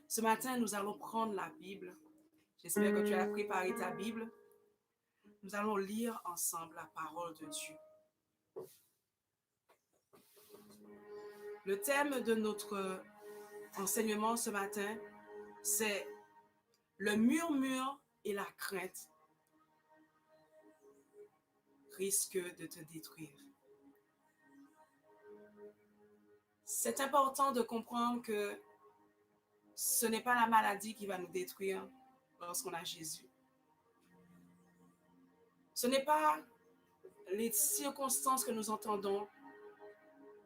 Ce matin, nous allons prendre la Bible. J'espère que tu as préparé ta Bible. Nous allons lire ensemble la parole de Dieu. Le thème de notre enseignement ce matin, c'est le murmure et la crainte risquent de te détruire. C'est important de comprendre que ce n'est pas la maladie qui va nous détruire lorsqu'on a Jésus. Ce n'est pas les circonstances que nous entendons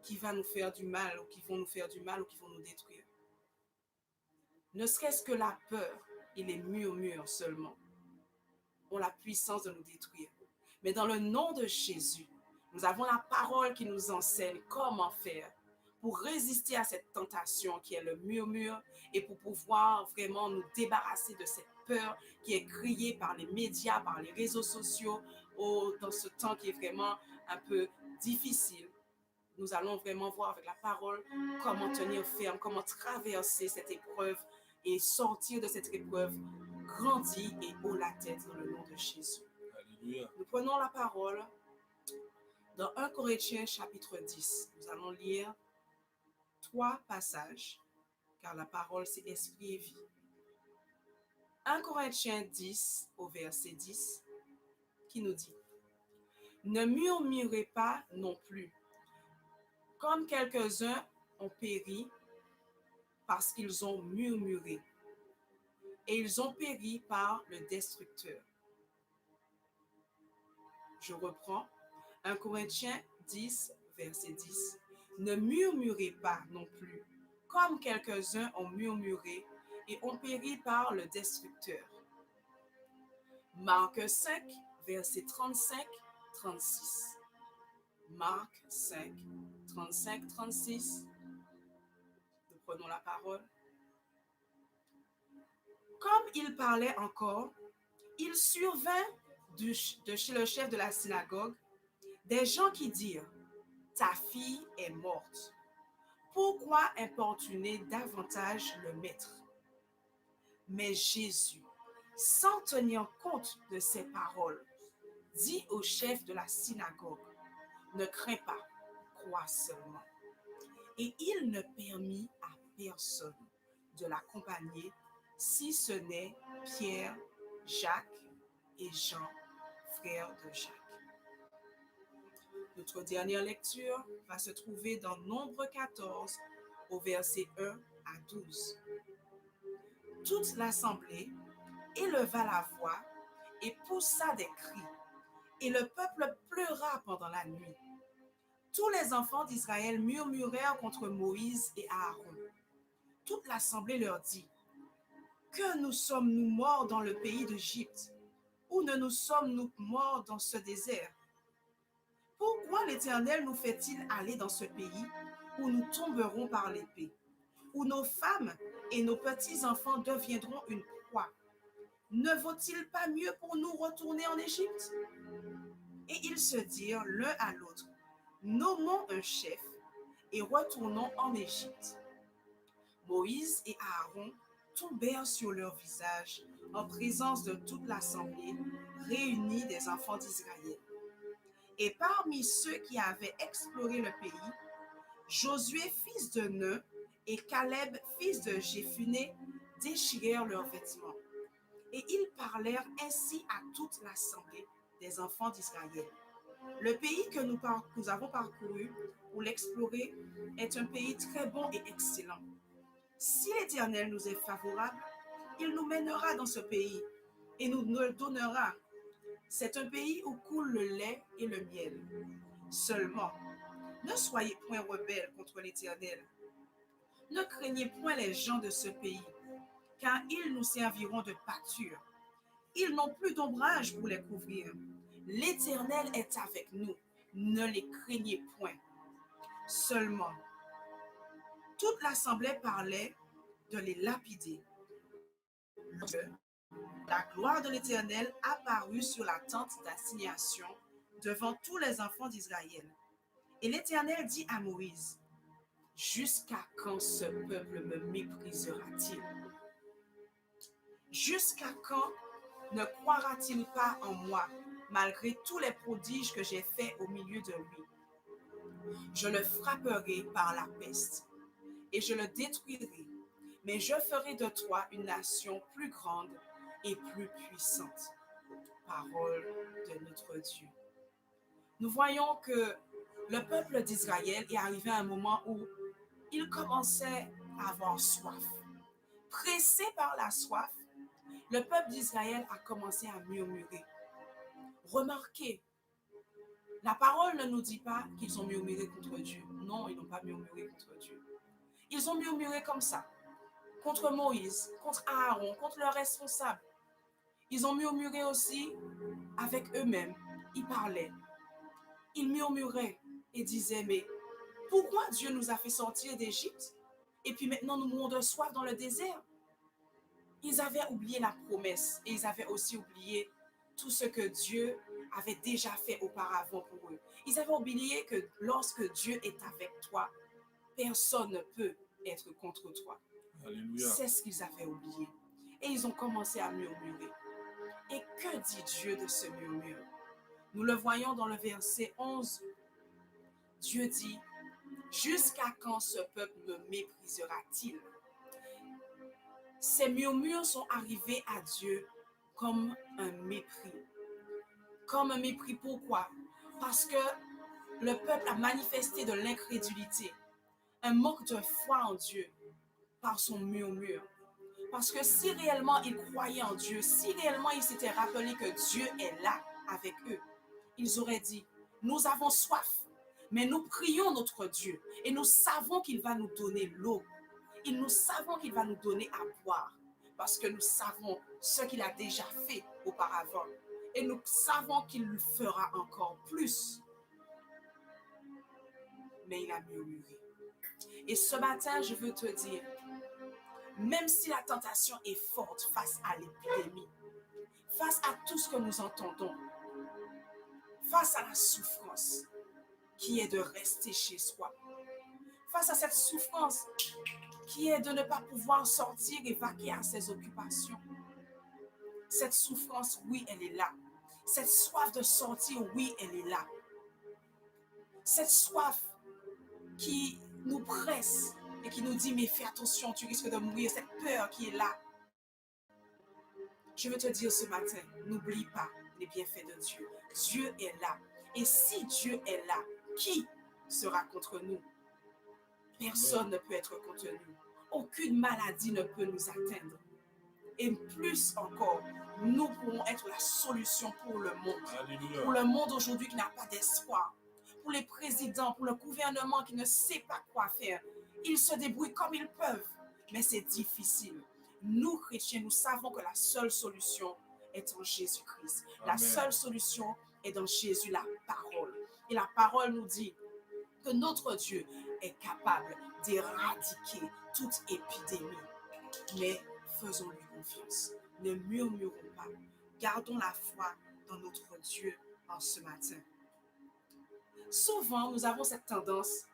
qui va nous faire du mal ou qui vont nous faire du mal ou qui vont nous détruire. Ne serait-ce que la peur et les murmures seulement ont la puissance de nous détruire. Mais dans le nom de Jésus, nous avons la parole qui nous enseigne comment faire pour résister à cette tentation qui est le murmure et pour pouvoir vraiment nous débarrasser de cette peur qui est criée par les médias, par les réseaux sociaux, dans ce temps qui est vraiment un peu difficile. Nous allons vraiment voir avec la parole comment tenir ferme, comment traverser cette épreuve et sortir de cette épreuve grandi et haut la tête dans le nom de Jésus. Alléluia. Nous prenons la parole dans 1 Corinthiens chapitre 10. Nous allons lire 3 passages, car la parole c'est esprit et vie. 1 Corinthiens 10 au verset 10 qui nous dit: Ne murmurez pas non plus, comme quelques-uns ont péri parce qu'ils ont murmuré, et ils ont péri par le destructeur. Je reprends 1 Corinthiens 10, verset 10. Ne murmurez pas non plus, comme quelques-uns ont murmuré et ont péri par le destructeur. Marc 5, verset 35-36. Marc 5, 35-36. Nous prenons la parole. Comme il parlait encore, il survint de chez le chef de la synagogue des gens qui dirent: Ta fille est morte. Pourquoi importuner davantage le maître? Mais Jésus, sans tenir compte de ces paroles, dit au chef de la synagogue: Ne crains pas, crois seulement. Et il ne permit à personne de l'accompagner, si ce n'est Pierre, Jacques et Jean, frères de Jacques. Notre dernière lecture va se trouver dans Nombre 14, au verset 1 à 12. Toute l'assemblée éleva la voix et poussa des cris, et le peuple pleura pendant la nuit. Tous les enfants d'Israël murmurèrent contre Moïse et Aaron. Toute l'assemblée leur dit: Que nous sommes-nous morts dans le pays d'Égypte? Ou ne nous sommes-nous morts dans ce désert? Pourquoi l'Éternel nous fait-il aller dans ce pays où nous tomberons par l'épée, où nos femmes et nos petits-enfants deviendront une proie? Ne vaut-il pas mieux pour nous retourner en Égypte? Et ils se dirent l'un à l'autre: Nommons un chef et retournons en Égypte. Moïse et Aaron tombèrent sur leur visage en présence de toute l'assemblée réunie des enfants d'Israël. Et parmi ceux qui avaient exploré le pays, Josué, fils de Nun, et Caleb, fils de Jéphuné, déchirèrent leurs vêtements. Et ils parlèrent ainsi à toute l'assemblée des enfants d'Israël. Le pays que nous avons parcouru pour l'explorer est un pays très bon et excellent. Si l'Éternel nous est favorable, il nous mènera dans ce pays et nous le donnera. C'est un pays où coule le lait et le miel. Seulement, ne soyez point rebelles contre l'Éternel. Ne craignez point les gens de ce pays, car ils nous serviront de pâture. Ils n'ont plus d'ombrage pour les couvrir. L'Éternel est avec nous. Ne les craignez point. Seulement, toute l'assemblée parlait de les lapider. La gloire de l'Éternel apparut sur la tente d'assignation devant tous les enfants d'Israël. Et l'Éternel dit à Moïse: Jusqu'à quand ce peuple me méprisera-t-il? Jusqu'à quand ne croira-t-il pas en moi, malgré tous les prodiges que j'ai faits au milieu de lui? Je le frapperai par la peste et je le détruirai, mais je ferai de toi une nation plus grande et plus puissante. Parole de notre Dieu. Nous voyons que le peuple d'Israël est arrivé à un moment où il commençait à avoir soif. Pressé par la soif, le peuple d'Israël a commencé à murmurer. Remarquez, la parole ne nous dit pas qu'ils ont murmuré contre Dieu. Non, ils n'ont pas murmuré contre Dieu. Ils ont murmuré comme ça, contre Moïse, contre Aaron, contre leurs responsables. Ils ont murmuré aussi avec eux-mêmes. Ils parlaient. Ils murmuraient et disaient, mais pourquoi Dieu nous a fait sortir d'Égypte et puis maintenant nous mourons de soif dans le désert? Ils avaient oublié la promesse et ils avaient aussi oublié tout ce que Dieu avait déjà fait auparavant pour eux. Ils avaient oublié que lorsque Dieu est avec toi, personne ne peut être contre toi. Alléluia. C'est ce qu'ils avaient oublié. Et ils ont commencé à murmurer. Et que dit Dieu de ce murmure? Nous le voyons dans le verset 11. Dieu dit, « Jusqu'à quand ce peuple me méprisera-t-il » Ces murmures sont arrivés à Dieu comme un mépris. Comme un mépris, pourquoi? Parce que le peuple a manifesté de l'incrédulité, un manque de foi en Dieu par son murmure. Parce que si réellement ils croyaient en Dieu, si réellement ils s'étaient rappelés que Dieu est là avec eux, ils auraient dit, nous avons soif, mais nous prions notre Dieu et nous savons qu'il va nous donner l'eau. Et nous savons qu'il va nous donner à boire parce que nous savons ce qu'il a déjà fait auparavant. Et nous savons qu'il le fera encore plus. Mais il a murmuré. Et ce matin, je veux te dire, même si la tentation est forte face à l'épidémie, face à tout ce que nous entendons, face à la souffrance qui est de rester chez soi, face à cette souffrance qui est de ne pas pouvoir sortir et vaquer à ses occupations. Cette souffrance, oui, elle est là. Cette soif de sortir, oui, elle est là. Cette soif qui nous presse et qui nous dit, mais fais attention, tu risques de mourir. Cette peur qui est là. Je veux te dire ce matin, n'oublie pas les bienfaits de Dieu. Dieu est là. Et si Dieu est là, qui sera contre nous? Personne ne peut être contre nous. Aucune maladie ne peut nous atteindre. Et plus encore, nous pourrons être la solution pour le monde. Alléluia. Pour le monde aujourd'hui qui n'a pas d'espoir. Pour les présidents, pour le gouvernement qui ne sait pas quoi faire. Ils se débrouillent comme ils peuvent. Mais c'est difficile. Nous, chrétiens, nous savons que la seule solution est en Jésus-Christ. La seule solution est dans Jésus, la parole. Et la parole nous dit que notre Dieu est capable d'éradiquer toute épidémie. Mais faisons-lui confiance. Ne murmurons pas. Gardons la foi dans notre Dieu en ce matin. Souvent, nous avons cette tendance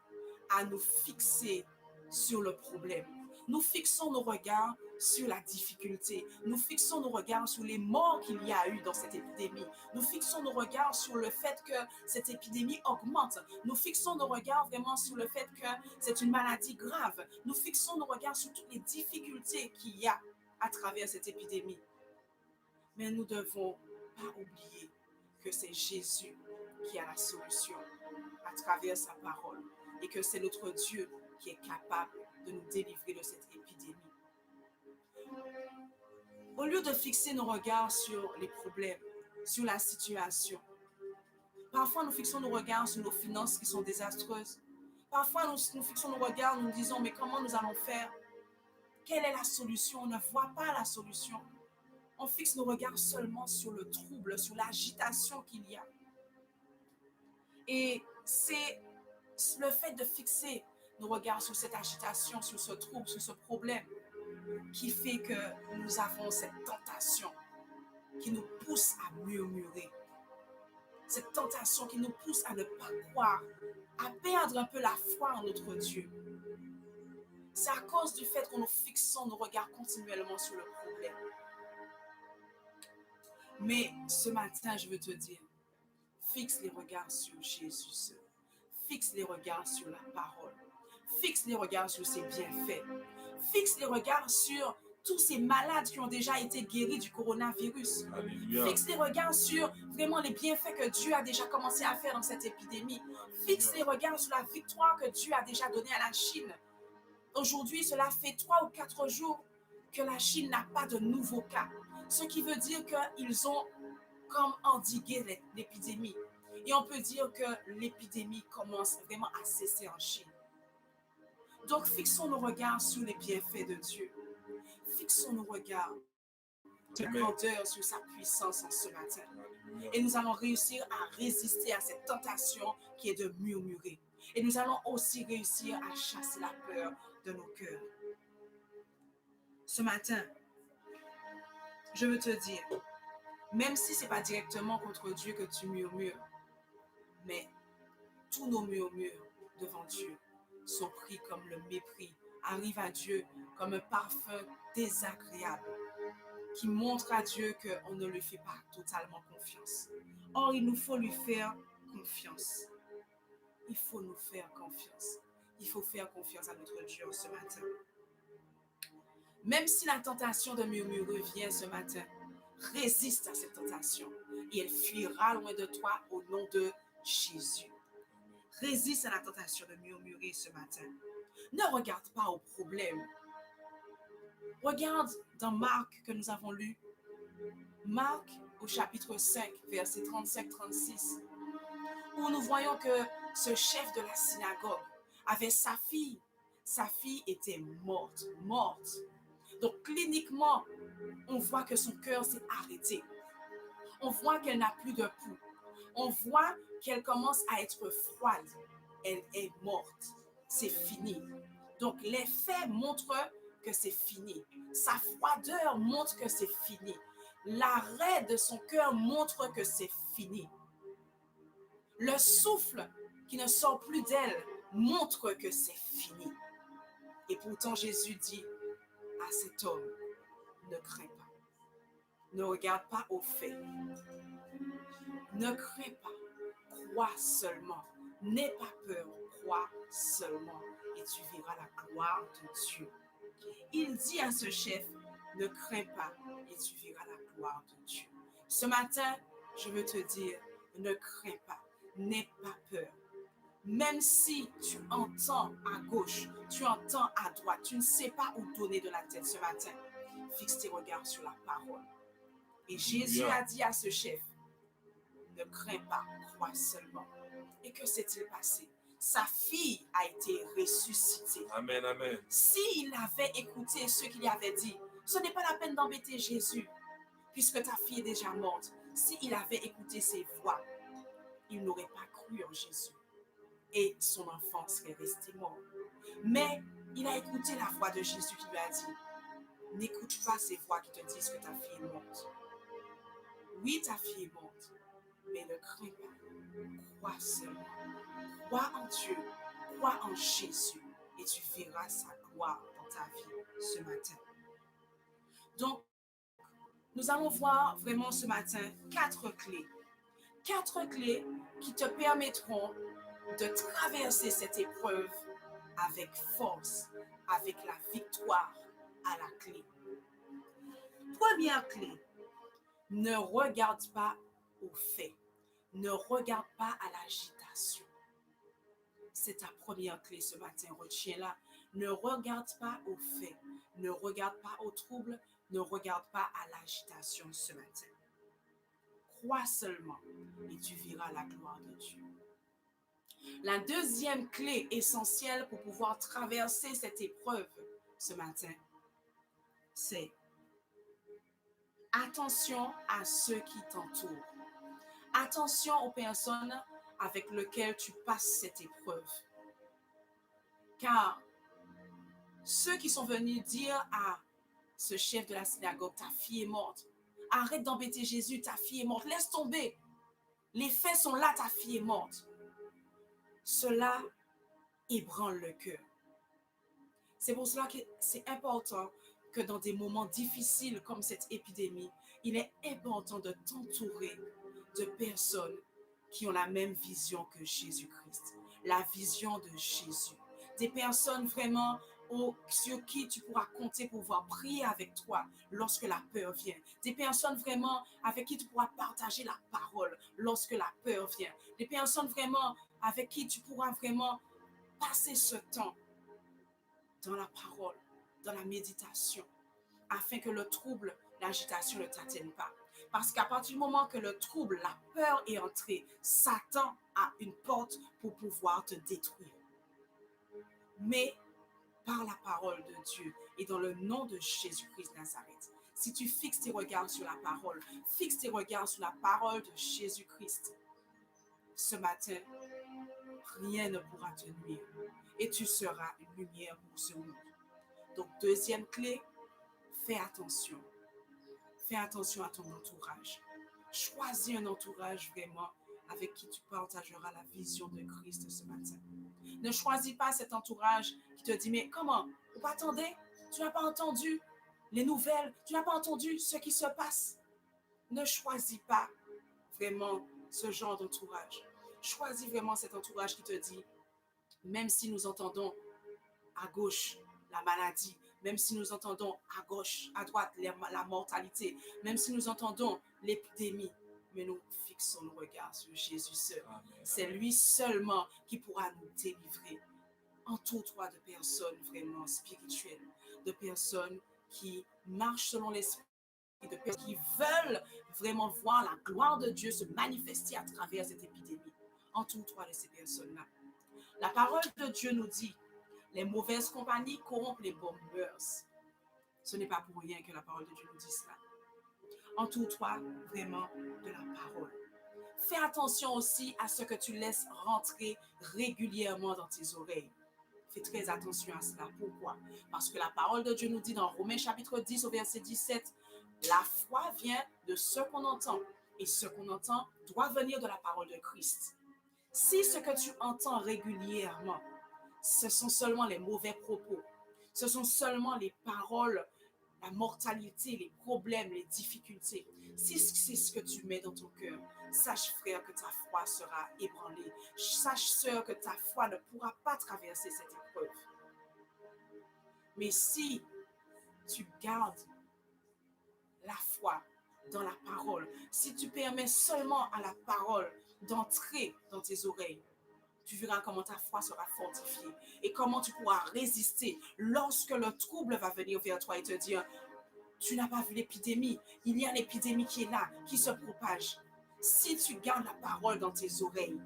à nous fixer sur le problème. Nous fixons nos regards sur la difficulté. Nous fixons nos regards sur les morts qu'il y a eu dans cette épidémie. Nous fixons nos regards sur le fait que cette épidémie augmente. Nous fixons nos regards vraiment sur le fait que c'est une maladie grave. Nous fixons nos regards sur toutes les difficultés qu'il y a à travers cette épidémie. Mais nous ne devons pas oublier que c'est Jésus qui a la solution à travers sa parole et que c'est notre Dieu qui est capable de nous délivrer de cette épidémie. Au lieu de fixer nos regards sur les problèmes, sur la situation, parfois nous fixons nos regards sur nos finances qui sont désastreuses. Parfois nous fixons nos regards, nous disons, mais comment nous allons faire? Quelle est la solution? On ne voit pas la solution. On fixe nos regards seulement sur le trouble, sur l'agitation qu'il y a. Et c'est le fait de fixer nos regards sur cette agitation, sur ce trouble, sur ce problème, qui fait que nous avons cette tentation qui nous pousse à murmurer. cette tentation qui nous pousse à ne pas croire, à perdre un peu la foi en notre Dieu. C'est à cause du fait que nous fixons nos regards continuellement sur le problème. Mais ce matin, je veux te dire, fixe les regards sur Jésus seul. Fixe les regards sur la parole. Fixe les regards sur ses bienfaits. Fixe les regards sur tous ces malades qui ont déjà été guéris du coronavirus. Alléluia. Fixe les regards sur vraiment les bienfaits que Dieu a déjà commencé à faire dans cette épidémie. Fixe les regards sur la victoire que Dieu a déjà donnée à la Chine. Aujourd'hui, cela fait 3 ou 4 jours que la Chine n'a pas de nouveaux cas. Ce qui veut dire qu'ils ont comme endigué l'épidémie. Et on peut dire que l'épidémie commence vraiment à cesser en Chine. Donc, fixons nos regards sur les bienfaits de Dieu. Fixons nos regards de grandeur sur sa puissance en ce matin. Et nous allons réussir à résister à cette tentation qui est de murmurer. Et nous allons aussi réussir à chasser la peur de nos cœurs. Ce matin, je veux te dire, même si ce n'est pas directement contre Dieu que tu murmures, mais tous nos murmures devant Dieu sont pris comme le mépris, arrivent à Dieu comme un parfum désagréable qui montre à Dieu qu'on ne lui fait pas totalement confiance. Or, il nous faut lui faire confiance. Il faut nous faire confiance. Il faut faire confiance à notre Dieu ce matin. Même si la tentation de murmurer vient ce matin, résiste à cette tentation et elle fuira loin de toi au nom de Jésus. Résiste à la tentation de murmurer ce matin. Ne regarde pas au problème. Regarde dans Marc que nous avons lu. Marc au chapitre 5, versets 35-36, où nous voyons que ce chef de la synagogue avait sa fille. Sa fille était morte. Donc cliniquement, on voit que son cœur s'est arrêté. On voit qu'elle n'a plus de pouls. On voit qu'elle commence à être froide. Elle est morte. C'est fini. Donc les faits montrent que c'est fini. Sa froideur montre que c'est fini. L'arrêt de son cœur montre que c'est fini. Le souffle qui ne sort plus d'elle montre que c'est fini. Et pourtant Jésus dit à cet homme, ne crains pas. Ne regarde pas aux faits. Ne crains pas. Crois seulement. N'aie pas peur. Crois seulement. Et tu verras la gloire de Dieu. Il dit à ce chef, ne crains pas. Et tu verras la gloire de Dieu. Ce matin, je veux te dire, ne crains pas. N'aie pas peur. Même si tu entends à gauche, tu entends à droite, tu ne sais pas où donner de la tête ce matin, fixe tes regards sur la parole. Et Jésus a dit à ce chef, ne crains pas, crois seulement. Et que s'est-il passé? Sa fille a été ressuscitée. Amen, amen. S'il avait écouté ce qu'il avait dit, ce n'est pas la peine d'embêter Jésus, puisque ta fille est déjà morte. S'il avait écouté ses voix, il n'aurait pas cru en Jésus. Et son enfant serait resté mort. Mais il a écouté la voix de Jésus qui lui a dit, n'écoute pas ces voix qui te disent que ta fille est morte. Oui, ta fille est morte, mais ne crains pas. Crois seulement. Crois en Dieu, crois en Jésus, et tu verras sa gloire dans ta vie ce matin. Donc, nous allons voir vraiment ce matin 4 clés. 4 clés qui te permettront de traverser cette épreuve avec force, avec la victoire à la clé. Première clé, ne regarde pas aux faits, ne regarde pas à l'agitation. C'est ta première clé ce matin, retiens-la. Ne regarde pas aux faits, ne regarde pas aux troubles, ne regarde pas à l'agitation ce matin. Crois seulement et tu verras la gloire de Dieu. La deuxième clé essentielle pour pouvoir traverser cette épreuve ce matin, c'est attention à ceux qui t'entourent. Attention aux personnes avec lesquelles tu passes cette épreuve. Car ceux qui sont venus dire à ce chef de la synagogue, ta fille est morte, arrête d'embêter Jésus, ta fille est morte, laisse tomber. Les faits sont là, ta fille est morte. Cela ébranle le cœur. C'est pour cela que c'est important que dans des moments difficiles comme cette épidémie, il est important de t'entourer de personnes qui ont la même vision que Jésus-Christ, la vision de Jésus. Des personnes vraiment sur qui tu pourras compter pour pouvoir prier avec toi lorsque la peur vient. Des personnes vraiment avec qui tu pourras partager la parole lorsque la peur vient. Des personnes vraiment avec qui tu pourras vraiment passer ce temps dans la parole, dans la méditation, afin que le trouble, l'agitation ne t'atteigne pas. Parce qu'à partir du moment que le trouble, la peur est entrée, Satan a une porte pour pouvoir te détruire. Mais par la parole de Dieu et dans le nom de Jésus-Christ Nazareth, si tu fixes tes regards sur la parole, fixe tes regards sur la parole de Jésus-Christ, ce matin, rien ne pourra te nuire et tu seras une lumière pour ce monde. Donc, deuxième clé, fais attention. Fais attention à ton entourage. Choisis un entourage vraiment avec qui tu partageras la vision de Christ ce matin. Ne choisis pas cet entourage qui te dit, mais comment? Vous attendez? Tu n'as pas entendu les nouvelles? Tu n'as pas entendu ce qui se passe? Ne choisis pas vraiment ce genre d'entourage. Choisis vraiment cet entourage qui te dit, même si nous entendons à gauche la maladie, même si nous entendons à gauche, à droite la mortalité, même si nous entendons l'épidémie, mais nous fixons nos regards sur Jésus seul. C'est lui seulement qui pourra nous délivrer. Entoure-toi de personnes vraiment spirituelles, de personnes qui marchent selon l'esprit, de personnes qui veulent vraiment voir la gloire de Dieu se manifester à travers cette épidémie. Entoure-toi de ces personnes-là. La parole de Dieu nous dit, les mauvaises compagnies corrompent les bonnes mœurs. Ce n'est pas pour rien que la parole de Dieu nous dit cela. Entoure-toi vraiment de la parole. Fais attention aussi à ce que tu laisses rentrer régulièrement dans tes oreilles. Fais très attention à cela. Pourquoi? Parce que la parole de Dieu nous dit dans Romains chapitre 10 au verset 17, la foi vient de ce qu'on entend et ce qu'on entend doit venir de la parole de Christ. Si ce que tu entends régulièrement, ce sont seulement les mauvais propos, ce sont seulement les paroles, la mortalité, les problèmes, les difficultés. Si c'est ce que tu mets dans ton cœur, sache frère que ta foi sera ébranlée. Sache sœur que ta foi ne pourra pas traverser cette épreuve. Mais si tu gardes la foi dans la parole, si tu permets seulement à la parole d'entrer dans tes oreilles, tu verras comment ta foi sera fortifiée et comment tu pourras résister lorsque le trouble va venir vers toi et te dire, tu n'as pas vu l'épidémie, il y a l'épidémie qui est là, qui se propage. Si tu gardes la parole dans tes oreilles,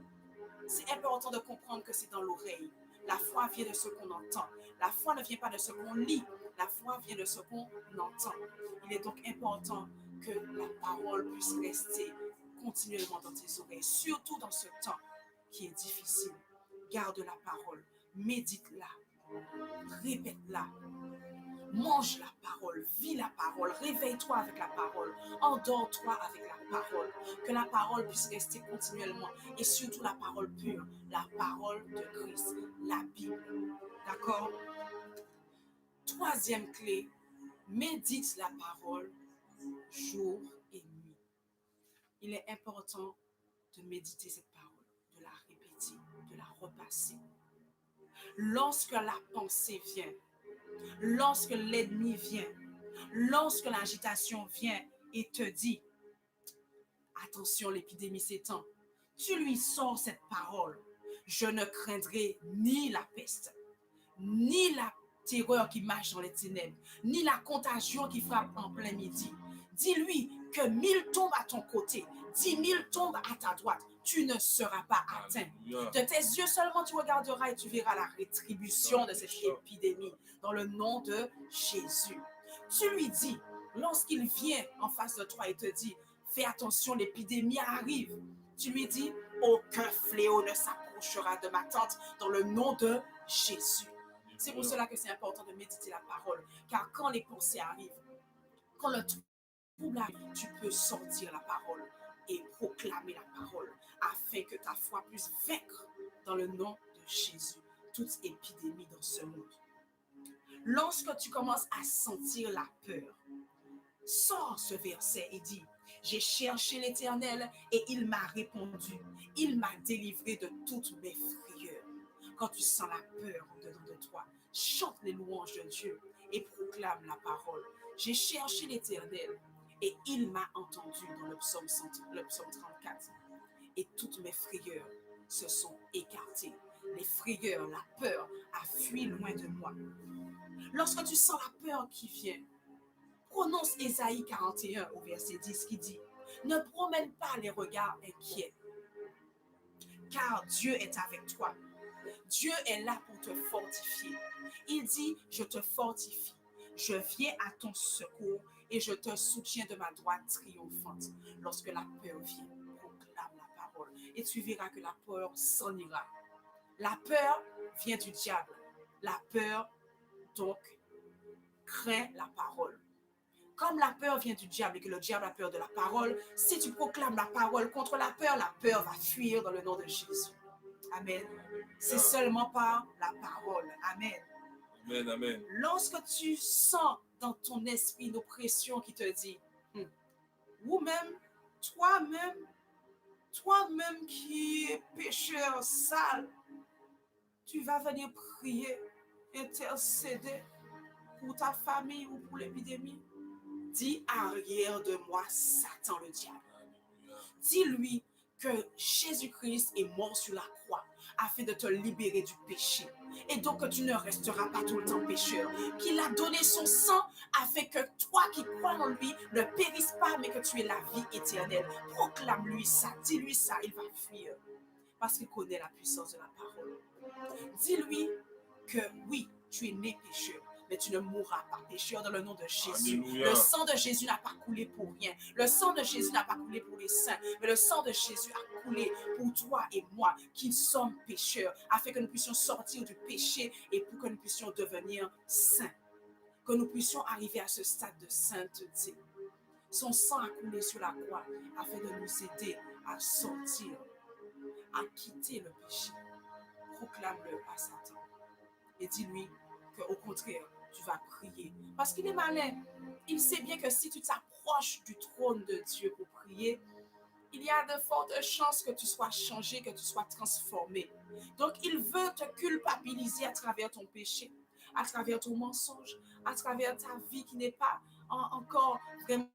c'est important de comprendre que c'est dans l'oreille. La foi vient de ce qu'on entend. La foi ne vient pas de ce qu'on lit. La foi vient de ce qu'on entend. Il est donc important que la parole puisse rester continuellement dans tes oreilles, surtout dans ce temps qui est difficile. Garde la parole, médite-la, répète-la, mange la parole, vis la parole, réveille-toi avec la parole, endors-toi avec la parole, que la parole puisse rester continuellement et surtout la parole pure, la parole de Christ, la Bible. D'accord? Troisième clé, médite la parole jour et nuit. Il est important de méditer cette parole, de la répéter, de la repasser. Lorsque la pensée vient, lorsque l'ennemi vient, lorsque l'agitation vient et te dit, attention, l'épidémie s'étend, tu lui sors cette parole. Je ne craindrai ni la peste, ni la terreur qui marche dans les ténèbres, ni la contagion qui frappe en plein midi. Dis-lui que 1000 tombent à ton côté, 10 000 tombent à ta droite. Tu ne seras pas atteint. De tes yeux seulement tu regarderas et tu verras la rétribution de cette épidémie dans le nom de Jésus. Tu lui dis, lorsqu'il vient en face de toi et te dit, fais attention, l'épidémie arrive. Tu lui dis, aucun fléau ne s'approchera de ma tente dans le nom de Jésus. C'est pour cela que c'est important de méditer la parole, car quand les pensées arrivent, quand le trouble arrive, tu peux sortir la parole et proclamer la parole afin que ta foi puisse vaincre dans le nom de Jésus toute épidémie dans ce monde. Lorsque tu commences à sentir la peur, sors ce verset et dis, j'ai cherché l'Éternel et il m'a répondu. Il m'a délivré de toutes mes frayeurs. Quand tu sens la peur en dedans de toi, chante les louanges de Dieu et proclame la parole. J'ai cherché l'Éternel et il m'a entendu dans le psaume 34. Et toutes mes frayeurs se sont écartées. Les frayeurs, la peur a fui loin de moi. Lorsque tu sens la peur qui vient, prononce Ésaïe 41 au verset 10 qui dit, ne promène pas les regards inquiets, car Dieu est avec toi. Dieu est là pour te fortifier. Il dit, je te fortifie, je viens à ton secours et je te soutiens de ma droite triomphante. Lorsque la peur vient, proclame la parole et tu verras que la peur s'en ira. La peur vient du diable. La peur, donc, craint la parole. Comme la peur vient du diable et que le diable a peur de la parole, si tu proclames la parole contre la peur va fuir dans le nom de Jésus. Amen. C'est seulement par la parole. Amen. Amen, amen. Lorsque tu sens dans ton esprit une oppression qui te dit, ou même, toi-même qui es pécheur sale, tu vas venir prier, intercéder pour ta famille ou pour l'épidémie. Dis arrière de moi, Satan le diable. Dis-lui que Jésus-Christ est mort sur la croix afin de te libérer du péché. Et donc que tu ne resteras pas tout le temps pécheur. Qu'il a donné son sang afin que toi qui crois en lui ne périsses pas, mais que tu aies la vie éternelle. Proclame-lui ça, dis-lui ça, il va fuir. Parce qu'il connaît la puissance de la parole. Dis-lui que oui, tu es né pécheur, mais tu ne mourras pas pécheur dans le nom de Jésus. Alléluia. Le sang de Jésus n'a pas coulé pour rien. Le sang de Jésus n'a pas coulé pour les saints, mais le sang de Jésus a coulé pour toi et moi qui sommes pécheurs, afin que nous puissions sortir du péché et pour que nous puissions devenir saints, que nous puissions arriver à ce stade de sainteté. Son sang a coulé sur la croix afin de nous aider à sortir, à quitter le péché. Proclame-le à Satan et dis-lui qu'au contraire, tu vas prier. Parce qu'il est malin. Il sait bien que si tu t'approches du trône de Dieu pour prier, il y a de fortes chances que tu sois changé, que tu sois transformé. Donc, il veut te culpabiliser à travers ton péché, à travers ton mensonge, à travers ta vie qui n'est pas encore vraiment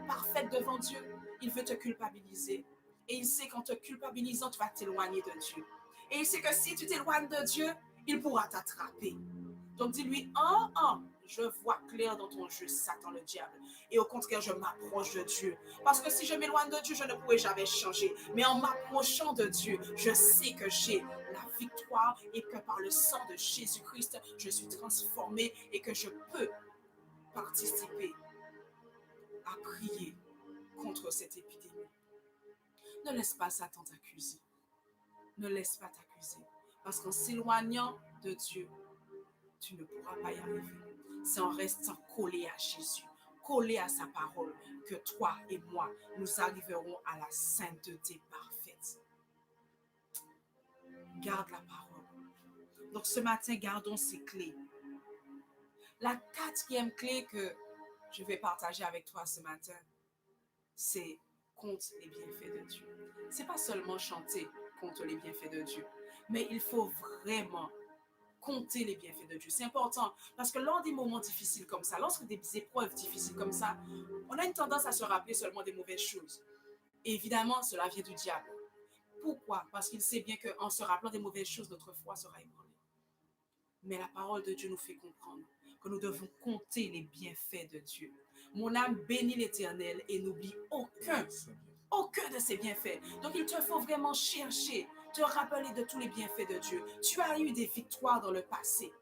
parfaite devant Dieu. Il veut te culpabiliser. Et il sait qu'en te culpabilisant, tu vas t'éloigner de Dieu. Et il sait que si tu t'éloignes de Dieu, il pourra t'attraper. Donc dis-lui, je vois clair dans ton jeu, Satan le diable. Et au contraire, je m'approche de Dieu. Parce que si je m'éloigne de Dieu, je ne pourrai jamais changer. Mais en m'approchant de Dieu, je sais que j'ai la victoire et que par le sang de Jésus-Christ, je suis transformé et que je peux participer à prier contre cette épidémie. Ne laisse pas Satan t'accuser. Ne laisse pas t'accuser. Parce qu'en s'éloignant de Dieu, tu ne pourras pas y arriver. C'est en restant collé à Jésus, collé à sa parole, que toi et moi, nous arriverons à la sainteté parfaite. Garde la parole. Donc ce matin, gardons ces clés. La quatrième clé que je vais partager avec toi ce matin, c'est compte les bienfaits de Dieu. C'est pas seulement chanter compte les bienfaits de Dieu, mais il faut vraiment compter les bienfaits de Dieu. C'est important parce que lors des moments difficiles comme ça, lorsque des épreuves difficiles comme ça, on a une tendance à se rappeler seulement des mauvaises choses. Et évidemment, cela vient du diable. Pourquoi? Parce qu'il sait bien qu'en se rappelant des mauvaises choses, notre foi sera ébranlée. Mais la parole de Dieu nous fait comprendre que nous devons compter les bienfaits de Dieu. Mon âme bénit l'Éternel et n'oublie aucun de ses bienfaits. Donc il te faut vraiment chercher, te rappeler de tous les bienfaits de Dieu. Tu as eu des victoires dans le passé.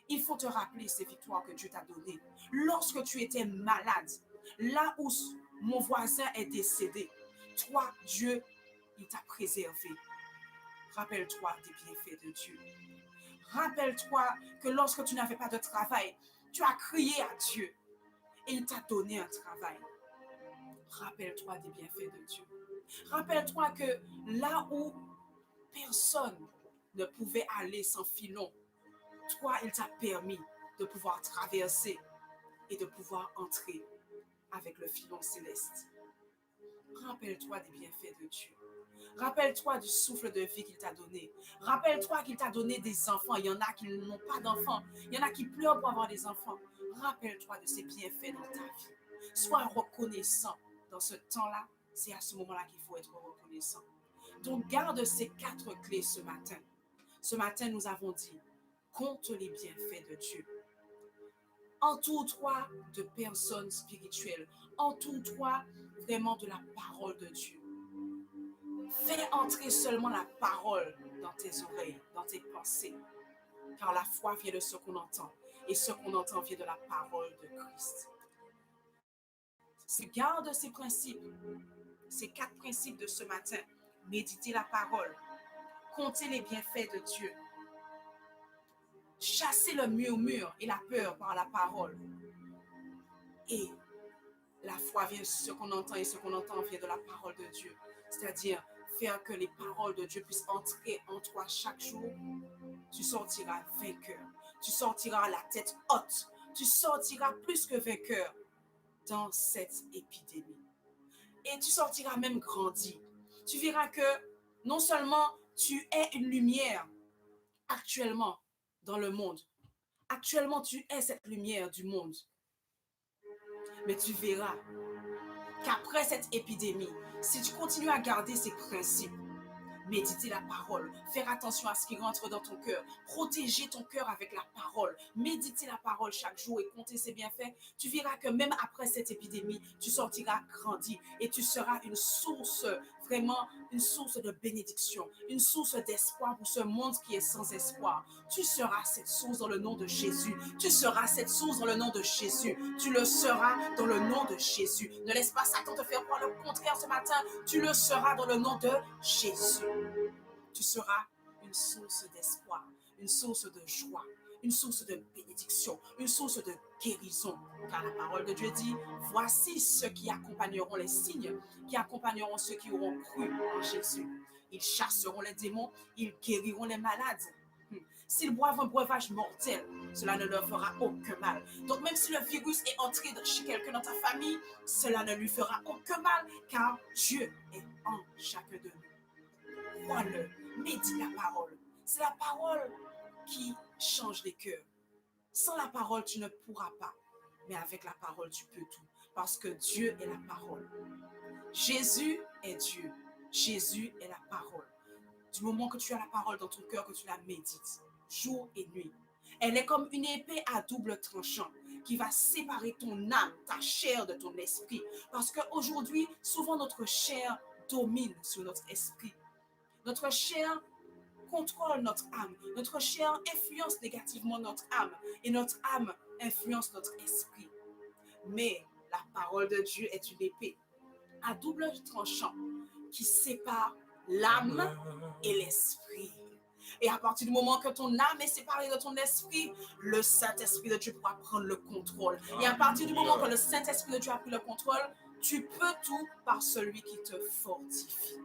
Il faut te rappeler ces victoires que Dieu t'a données. Lorsque tu étais malade, là où mon voisin est décédé, toi, Dieu, il t'a préservé. Rappelle-toi des bienfaits de Dieu. Rappelle-toi que lorsque tu n'avais pas de travail, tu as crié à Dieu et il t'a donné un travail. rappelle-toi des bienfaits de Dieu. Rappelle-toi que là où personne ne pouvait aller sans filon, toi, il t'a permis de pouvoir traverser et de pouvoir entrer avec le filon céleste. Rappelle-toi des bienfaits de Dieu. Rappelle-toi du souffle de vie qu'il t'a donné. Rappelle-toi qu'il t'a donné des enfants. Il y en a qui n'ont pas d'enfants. Il y en a qui pleurent pour avoir des enfants. Rappelle-toi de ces bienfaits dans ta vie. Sois reconnaissant dans ce temps-là. C'est à ce moment-là qu'il faut être reconnaissant. Donc, garde ces 4 clés ce matin. Ce matin, nous avons dit, compte les bienfaits de Dieu. Entoure-toi de personnes spirituelles. Entoure-toi vraiment de la parole de Dieu. Fais entrer seulement la parole dans tes oreilles, dans tes pensées. Car la foi vient de ce qu'on entend. Et ce qu'on entend vient de la parole de Christ. Garde ces principes, ces 4 principes de ce matin. Méditez la parole. Comptez les bienfaits de Dieu. Chassez le murmure et la peur par la parole. Et la foi vient de ce qu'on entend et ce qu'on entend vient de la parole de Dieu. C'est-à-dire faire que les paroles de Dieu puissent entrer en toi chaque jour. Tu sortiras vainqueur. Tu sortiras la tête haute. Tu sortiras plus que vainqueur dans cette épidémie. Et tu sortiras même grandi. Tu verras que non seulement tu es une lumière actuellement dans le monde. Actuellement, tu es cette lumière du monde. Mais tu verras qu'après cette épidémie, si tu continues à garder ces principes, méditer la parole, faire attention à ce qui rentre dans ton cœur, protéger ton cœur avec la parole, méditer la parole chaque jour et compter ses bienfaits, tu verras que même après cette épidémie, tu sortiras grandi et tu seras une source, vraiment une source de bénédiction, une source d'espoir pour ce monde qui est sans espoir. Tu seras cette source dans le nom de Jésus. Tu seras cette source dans le nom de Jésus. Tu le seras dans le nom de Jésus. Ne laisse pas Satan te faire croire le contraire ce matin. Tu le seras dans le nom de Jésus. Tu seras une source d'espoir, une source de joie, une source de bénédiction, une source de guérison. Car la parole de Dieu dit, voici ceux qui accompagneront les signes, qui accompagneront ceux qui auront cru en Jésus. Ils chasseront les démons, ils guériront les malades. S'ils boivent un breuvage mortel, cela ne leur fera aucun mal. Donc même si le virus est entré chez quelqu'un dans ta famille, cela ne lui fera aucun mal, car Dieu est en chacun de nous. Crois-le, médite la parole. C'est la parole qui change les cœurs. Sans la parole, tu ne pourras pas. Mais avec la parole, tu peux tout. Parce que Dieu est la parole. Jésus est Dieu. Jésus est la parole. Du moment que tu as la parole dans ton cœur, que tu la médites, jour et nuit, elle est comme une épée à double tranchant qui va séparer ton âme, ta chair de ton esprit. Parce qu'aujourd'hui, souvent notre chair domine sur notre esprit. Notre chair contrôle notre âme. Notre chair influence négativement notre âme. Et notre âme influence notre esprit. Mais la parole de Dieu est une épée à double tranchant qui sépare l'âme et l'esprit. Et à partir du moment que ton âme est séparée de ton esprit, le Saint-Esprit de Dieu pourra prendre le contrôle. Et à partir du moment que le Saint-Esprit de Dieu a pris le contrôle, tu peux tout par celui qui te fortifie.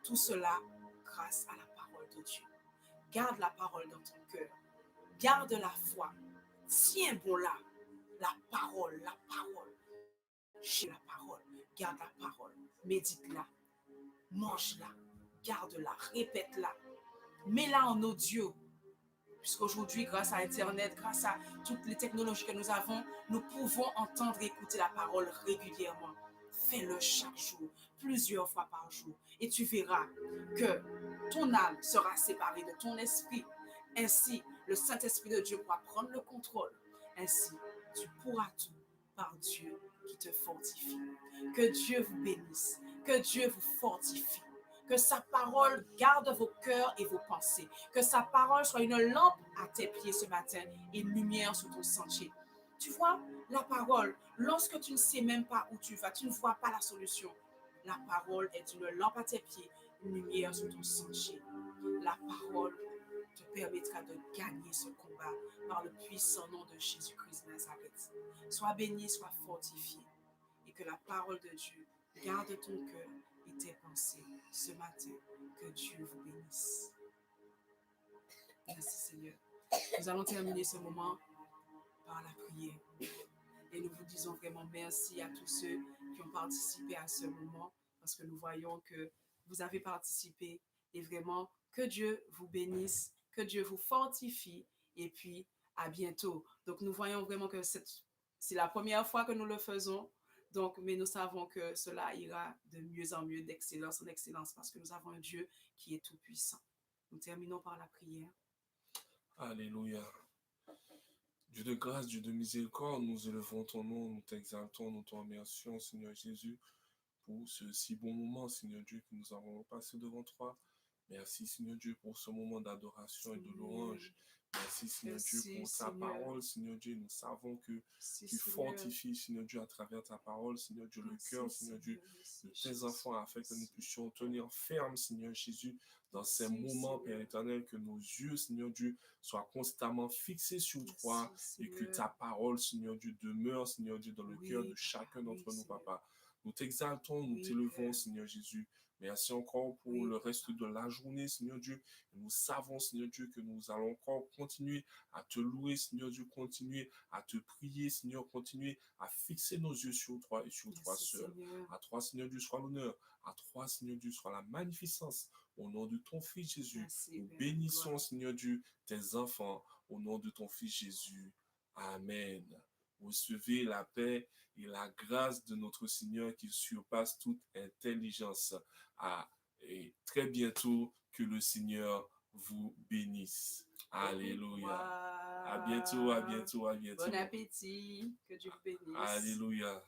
Tout cela grâce à la parole de Dieu. Garde la parole dans ton cœur. Garde la foi. Tiens bon là. La parole, la parole. Chez la parole. Garde la parole. Médite-la. Mange-la. Garde-la. Répète-la. Mets-la en audio. Puisqu'aujourd'hui, grâce à Internet, grâce à toutes les technologies que nous avons, nous pouvons entendre et écouter la parole régulièrement. Fais-le chaque jour, plusieurs fois par jour. Et tu verras que ton âme sera séparée de ton esprit. Ainsi, le Saint-Esprit de Dieu pourra prendre le contrôle. Ainsi, tu pourras tout par Dieu qui te fortifie. Que Dieu vous bénisse. Que Dieu vous fortifie. Que sa parole garde vos cœurs et vos pensées. Que sa parole soit une lampe à tes pieds ce matin et une lumière sur ton sentier. Tu vois, la parole, lorsque tu ne sais même pas où tu vas, tu ne vois pas la solution. La parole est une lampe à tes pieds, une lumière sur ton sentier. La parole te permettra de gagner ce combat par le puissant nom de Jésus-Christ de Nazareth. Sois béni, sois fortifié. Et que la parole de Dieu garde ton cœur et tes pensées ce matin. Que Dieu vous bénisse. Merci Seigneur. Nous allons terminer ce moment par la prière. Et nous vous disons vraiment merci à tous ceux qui ont participé à ce moment parce que nous voyons que vous avez participé et vraiment que Dieu vous bénisse, que Dieu vous fortifie et puis à bientôt. Donc nous voyons vraiment que c'est la première fois que nous le faisons, donc, mais nous savons que cela ira de mieux en mieux, d'excellence en excellence parce que nous avons un Dieu qui est tout puissant. Nous terminons par la prière. Alléluia. Dieu de grâce, Dieu de miséricorde, nous élevons ton nom, nous t'exaltons, nous te remercions, Seigneur Jésus, pour ce si bon moment, Seigneur Dieu, que nous avons passé devant toi. Merci, Seigneur Dieu, pour ce moment d'adoration et de louange. Merci, Seigneur Dieu, pour ta parole, Seigneur Dieu. Nous savons que tu fortifies, Seigneur Dieu, à travers ta parole, Seigneur Dieu, le cœur, Seigneur Dieu, de tes enfants, afin que nous puissions tenir ferme, Seigneur Jésus, dans ces moments, Père éternel, que nos yeux, Seigneur Dieu, soient constamment fixés sur toi et que ta parole, Seigneur Dieu, demeure, Seigneur Dieu, dans le cœur de chacun d'entre nous, Papa. Nous t'exaltons, nous t'élevons, Seigneur Jésus. Merci encore pour le reste de la journée, Seigneur Dieu. Nous savons, Seigneur Dieu, que nous allons encore continuer à te louer, Seigneur Dieu, continuer à te prier, Seigneur, continuer à fixer nos yeux sur toi et sur toi seul. À toi, Seigneur Dieu, soit l'honneur. À toi, Seigneur Dieu, soit la magnificence. Au nom de ton Fils Jésus, nous bénissons, Seigneur Dieu, tes enfants. Au nom de ton Fils Jésus. Amen. Recevez la paix et la grâce de notre Seigneur qui surpasse toute intelligence. Et très bientôt, que le Seigneur vous bénisse. Alléluia. À bientôt, à bientôt, à bientôt. Bon appétit. Que Dieu vous bénisse. Alléluia.